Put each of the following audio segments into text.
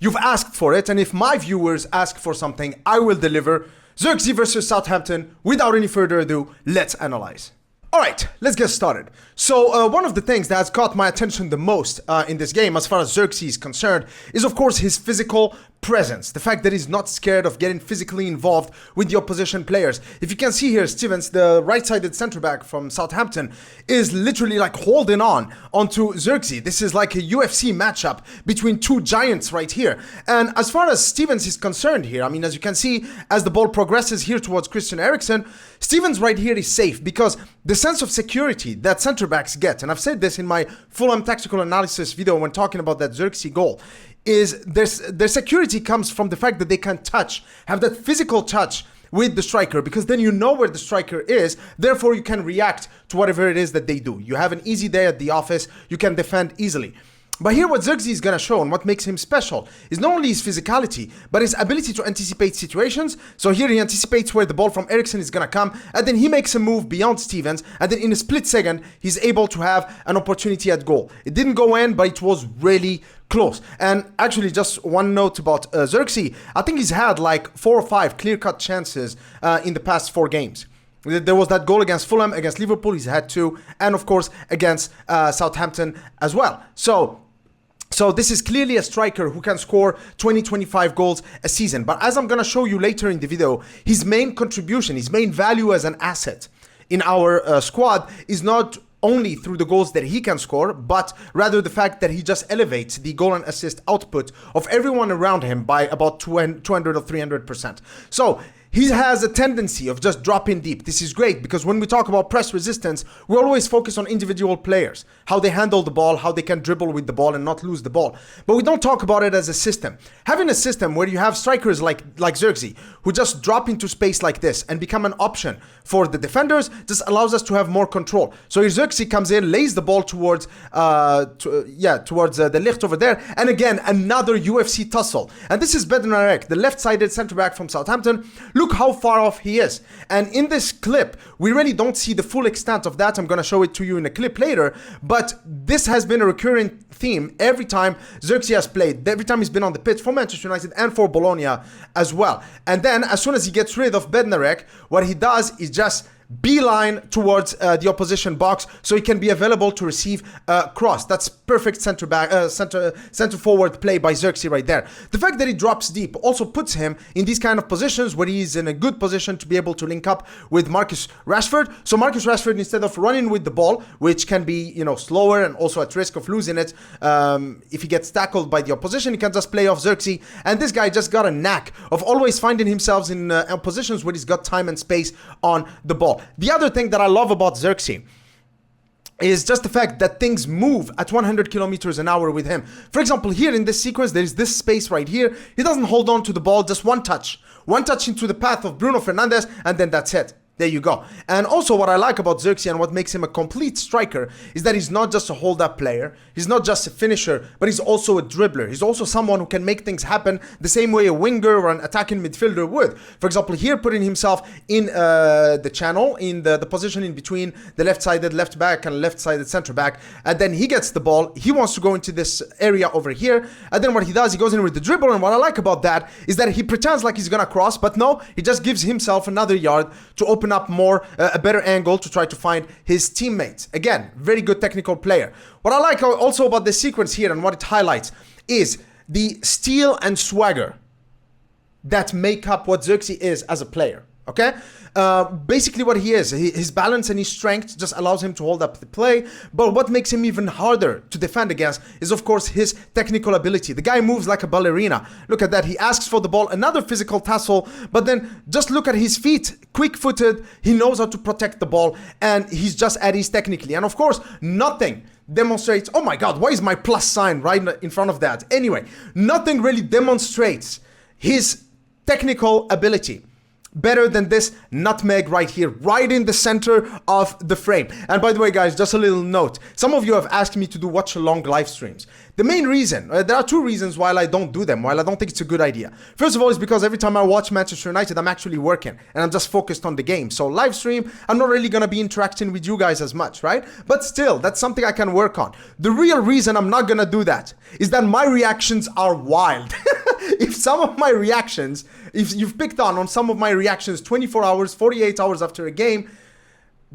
You've asked for it, and if my viewers ask for something, I will deliver. Zirkzee versus Southampton. Without any further ado, let's analyze. Alright, let's get started. So one of the things that has caught my attention the most in this game, as far as Zirkzee is concerned, is of course his physical presence. The fact that he's not scared of getting physically involved with the opposition players. If you can see here, Stevens, the right-sided centre-back from Southampton, is literally like holding onto Zirkzee. This is like a UFC matchup between two giants right here. And as far as Stevens is concerned here, I mean, as you can see, as the ball progresses here towards Christian Eriksen, Stevens right here is safe because the sense of security that centre-backs get, and I've said this in my full-on tactical analysis video when talking about that Zirkzee goal, is their security comes from the fact that they can have that physical touch with the striker, because then you know where the striker is, therefore you can react to whatever it is that they do. You have an easy day at the office, you can defend easily. But here what Zirkzee is going to show and what makes him special is not only his physicality, but his ability to anticipate situations. So here he anticipates where the ball from Eriksen is going to come, and then he makes a move beyond Stevens, and then in a split second, he's able to have an opportunity at goal. It didn't go in, but it was really close. And actually, just one note about Zirkzee, I think he's had like 4 or 5 clear-cut chances in the past 4 games. There was that goal against Fulham, against Liverpool, he's had 2, and of course against Southampton as well. So this is clearly a striker who can score 20-25 goals a season. But as I'm going to show you later in the video, his main contribution, his main value as an asset in our squad is not only through the goals that he can score, but rather the fact that he just elevates the goal and assist output of everyone around him by about 200 or 300%. So he has a tendency of just dropping deep. This is great because when we talk about press resistance, we always focus on individual players, how they handle the ball, how they can dribble with the ball and not lose the ball. But we don't talk about it as a system. Having a system where you have strikers like Zirkzee, who just drop into space like this and become an option for the defenders, just allows us to have more control. So here Zirkzee comes in, lays the ball towards the Ligt over there, and again, another UFC tussle. And this is Bednarek, the left-sided centre-back from Southampton. Look how far off he is. And in this clip, we really don't see the full extent of that. I'm going to show it to you in a clip later. But this has been a recurring theme every time Zirkzee has played, every time he's been on the pitch for Manchester United and for Bologna as well. And then as soon as he gets rid of Bednarek, what he does is just beeline towards the opposition box so he can be available to receive cross. That's perfect center forward play by Zirkzee right there. The fact that he drops deep also puts him in these kind of positions where he's in a good position to be able to link up with Marcus Rashford. So Marcus Rashford, instead of running with the ball, which can be, you know, slower and also at risk of losing it if he gets tackled by the opposition, he can just play off Zirkzee. And this guy just got a knack of always finding himself in positions where he's got time and space on the ball. The other thing that I love about Zirkzee is just the fact that things move at 100 kilometers an hour with him. For example, here in this sequence, there is this space right here. He doesn't hold on to the ball, just one touch into the path of Bruno Fernandes, and then that's it. There you go. And also what I like about Zirkzee and what makes him a complete striker is that he's not just a hold-up player, he's not just a finisher, but he's also a dribbler. He's also someone who can make things happen the same way a winger or an attacking midfielder would. For example, here putting himself in the channel, in the position in between the left-sided left back and left-sided centre-back, and then he gets the ball, he wants to go into this area over here, and then what he does, he goes in with the dribble, and what I like about that is that he pretends like he's gonna cross, but no, he just gives himself another yard to open up more, a better angle to try to find his teammates. Again, very good technical player. What I like also about this sequence here and what it highlights is the steel and swagger that make up what Zirkzee is as a player. Okay? Basically what he is, his balance and his strength just allows him to hold up the play, but what makes him even harder to defend against is of course his technical ability. The guy moves like a ballerina. Look at that, he asks for the ball, another physical tussle, but then just look at his feet, quick-footed, he knows how to protect the ball, and he's just at ease technically. And of course, nothing demonstrates, oh my god, why is my plus sign right in front of that? Anyway, nothing really demonstrates his technical ability better than this nutmeg right here, right in the center of the frame. And by the way, guys, just a little note. Some of you have asked me to do watch-along live streams. The main reason, there are 2 reasons why I don't do them, why I don't think it's a good idea. First of all, is because every time I watch Manchester United, I'm actually working and I'm just focused on the game. So live stream, I'm not really going to be interacting with you guys as much, right? But still, that's something I can work on. The real reason I'm not going to do that is that my reactions are wild. if some of my reactions, if you've picked on some of my reactions 24 hours, 48 hours after a game,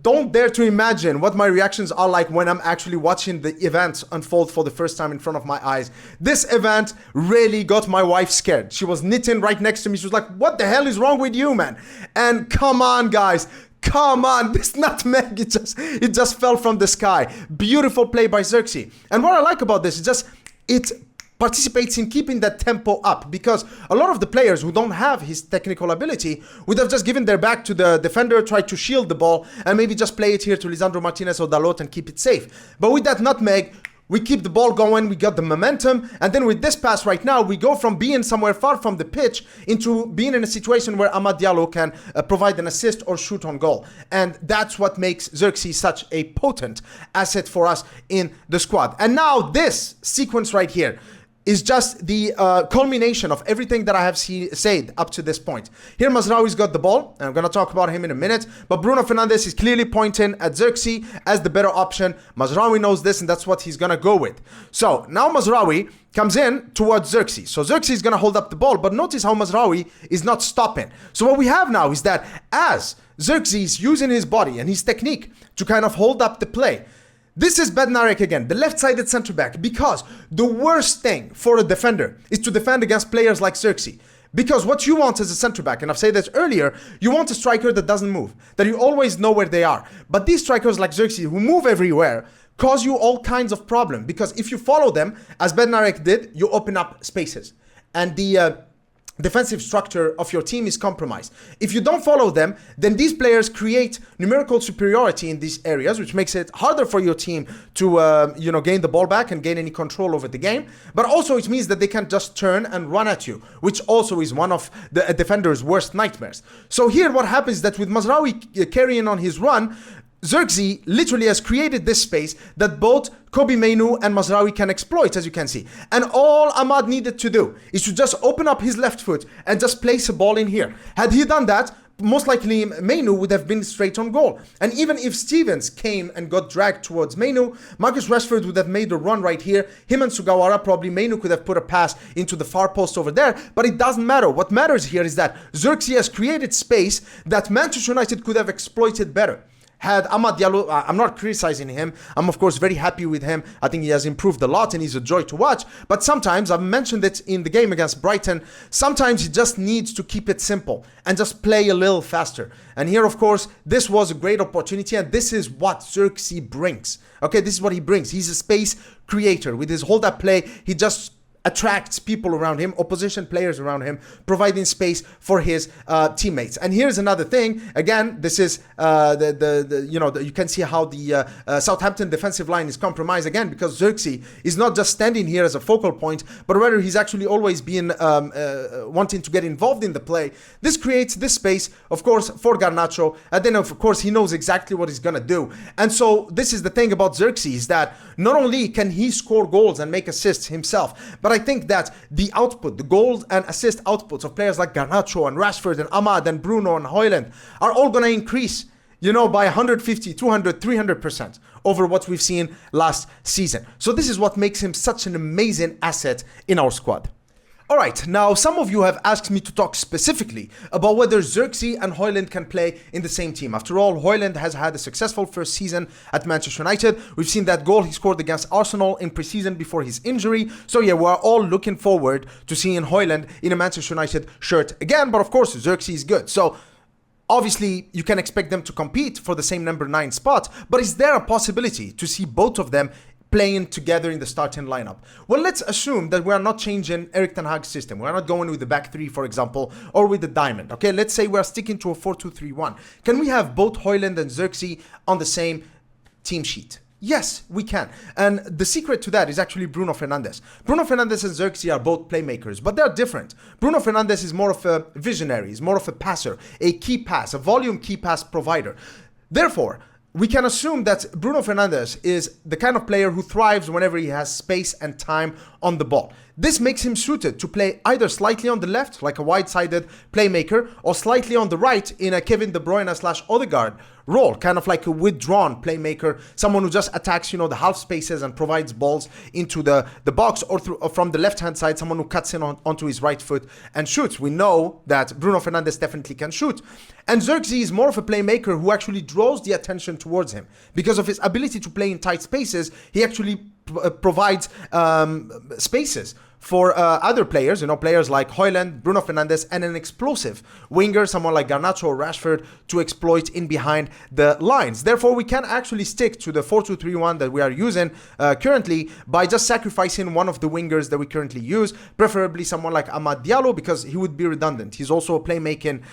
don't dare to imagine what my reactions are like when I'm actually watching the event unfold for the first time in front of my eyes. This event really got my wife scared. She was knitting right next to me. She was like, what the hell is wrong with you, man? And come on, guys. Come on, this nutmeg, it just fell from the sky. Beautiful play by Zirkzee. And what I like about this is just, it participates in keeping that tempo up, because a lot of the players who don't have his technical ability would have just given their back to the defender, tried to shield the ball, and maybe just play it here to Lisandro Martinez or Dalot and keep it safe. But with that nutmeg, we keep the ball going, we got the momentum, and then with this pass right now, we go from being somewhere far from the pitch into being in a situation where Amad Diallo can provide an assist or shoot on goal. And that's what makes Zirkzee such a potent asset for us in the squad. And now this sequence right here is just the culmination of everything that I have said up to this point. Here Mazraoui's got the ball, and I'm going to talk about him in a minute, but Bruno Fernandes is clearly pointing at Zirkzee as the better option. Mazraoui knows this, and that's what he's going to go with. So now Mazraoui comes in towards Zirkzee. So Zirkzee is going to hold up the ball, but notice how Mazraoui is not stopping. So what we have now is that as Zirkzee is using his body and his technique to kind of hold up the play, this is Bednarek again, the left-sided centre-back, because the worst thing for a defender is to defend against players like Zirkzee. Because what you want as a centre-back, and I've said this earlier, you want a striker that doesn't move, that you always know where they are. But these strikers like Zirkzee, who move everywhere, cause you all kinds of problems. Because if you follow them, as Bednarek did, you open up spaces. And the defensive structure of your team is compromised. If you don't follow them, then these players create numerical superiority in these areas, which makes it harder for your team to gain the ball back and gain any control over the game. But also it means that they can just turn and run at you, which also is one of the defender's worst nightmares. So here what happens is that with Mazraoui carrying on his run, Zirkzee literally has created this space that both Kobbie Mainoo and Mazraoui can exploit, as you can see. And all Amad needed to do is to just open up his left foot and just place a ball in here. Had he done that, most likely Mainoo would have been straight on goal. And even if Stevens came and got dragged towards Mainoo, Marcus Rashford would have made a run right here. Him and Sugawara, probably Mainoo could have put a pass into the far post over there, but it doesn't matter. What matters here is that Zirkzee has created space that Manchester United could have exploited better. Had Amad Diallo, I'm not criticizing him. I'm of course very happy with him. I think he has improved a lot and he's a joy to watch. But sometimes, I've mentioned it in the game against Brighton, sometimes he just needs to keep it simple and just play a little faster. And here, of course, this was a great opportunity, and this is what Zirkzee brings. Okay, this is what he brings. He's a space creator. With his hold-up play, he just attracts people around him, opposition players around him, providing space for his teammates. And here's another thing. Again, this is you can see how the Southampton defensive line is compromised again, because Zirkzee is not just standing here as a focal point, but rather he's actually always been wanting to get involved in the play. This creates this space, of course, for Garnacho, and then of course he knows exactly what he's gonna do. And so this is the thing about Zirkzee, is that not only can he score goals and make assists himself, but I think that the output, the goals and assist outputs of players like Garnacho and Rashford and Amad and Bruno and Hojlund are all going to increase, by 150, 200, 300% over what we've seen last season. So this is what makes him such an amazing asset in our squad. Alright, now some of you have asked me to talk specifically about whether Zirkzee and Hojlund can play in the same team. After all, Hojlund has had a successful first season at Manchester United. We've seen that goal he scored against Arsenal in pre-season before his injury. So yeah, we're all looking forward to seeing Hojlund in a Manchester United shirt again. But of course, Zirkzee is good. So obviously, you can expect them to compete for the same number 9 spot. But is there a possibility to see both of them playing together in the starting lineup? Well, let's assume that we are not changing Erik ten Hag's system. We're not going with the back 3, for example, or with the diamond. Okay, let's say we're sticking to a 4-2-3-1. Can we have both Hojlund and Zirkzee on the same team sheet? Yes, we can. And the secret to that is actually Bruno Fernandes. Bruno Fernandes and Zirkzee are both playmakers, but they're different. Bruno Fernandes is more of a visionary, he's more of a passer, a key pass, a volume key pass provider. Therefore, we can assume that Bruno Fernandes is the kind of player who thrives whenever he has space and time on the ball. This makes him suited to play either slightly on the left, like a wide-sided playmaker, or slightly on the right in a Kevin De Bruyne / Odegaard role, kind of like a withdrawn playmaker, someone who just attacks, the half spaces and provides balls into the box, or from the left-hand side, someone who cuts in onto his right foot and shoots. We know that Bruno Fernandes definitely can shoot. And Zirkzee is more of a playmaker who actually draws the attention towards him. Because of his ability to play in tight spaces, he actually provides spaces for other players, players like Hojlund, Bruno Fernandes, and an explosive winger, someone like Garnacho or Rashford, to exploit in behind the lines. Therefore, we can actually stick to the 4-2-3-1 that we are using currently by just sacrificing one of the wingers that we currently use, preferably someone like Amad Diallo, because he would be redundant. He's also a playmaking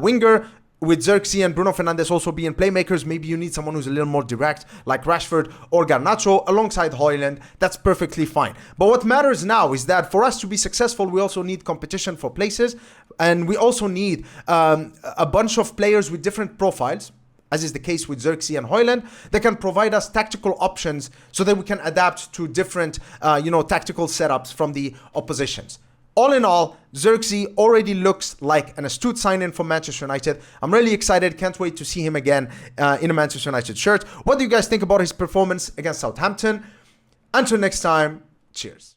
winger. With Zirkzee and Bruno Fernandes also being playmakers, maybe you need someone who's a little more direct, like Rashford or Garnacho, alongside Hojlund. That's perfectly fine. But what matters now is that for us to be successful, we also need competition for places, and we also need a bunch of players with different profiles, as is the case with Zirkzee and Hojlund, that can provide us tactical options so that we can adapt to different, tactical setups from the oppositions. All in all, Zirkzee already looks like an astute sign-in for Manchester United. I'm really excited. Can't wait to see him again in a Manchester United shirt. What do you guys think about his performance against Southampton? Until next time, cheers.